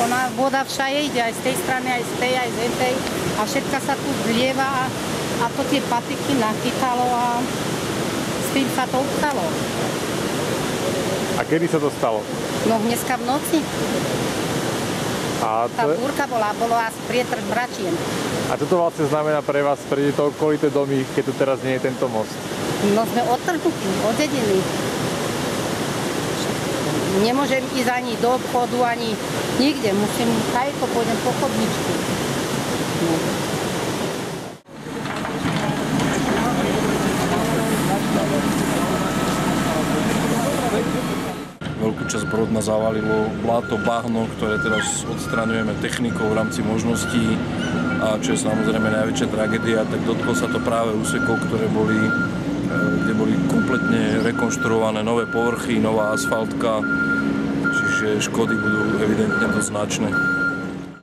Ona voda všade ide, aj z tej strany, aj z tej, aj z tej. A všetka sa tu vlieva a to tie patiky nachytalo a s tým sa to uptalo. A kedy sa to stalo? No dneska v noci. A Tá búrka bolo asi prietrh Bračien. čo to vlastne znamená pre vás, pre to okolité domy, keď tu teraz nie je tento most? No sme odtrhnutí, oddedení. Nemôžem ísť ani do obchodu, ani nikde. Musím kajko, pôjdem po chodničku. No. Veľkú časť Brodna zavalilo bláto, bahno, ktoré teraz odstraňujeme technikou v rámci možností. A čo je samozrejme najväčšia tragédia, tak dotklo sa to práve úsekov, kde boli kompletne rekonštruované nové povrchy, nová asfaltka, čiže škody budú evidentne dosť značné.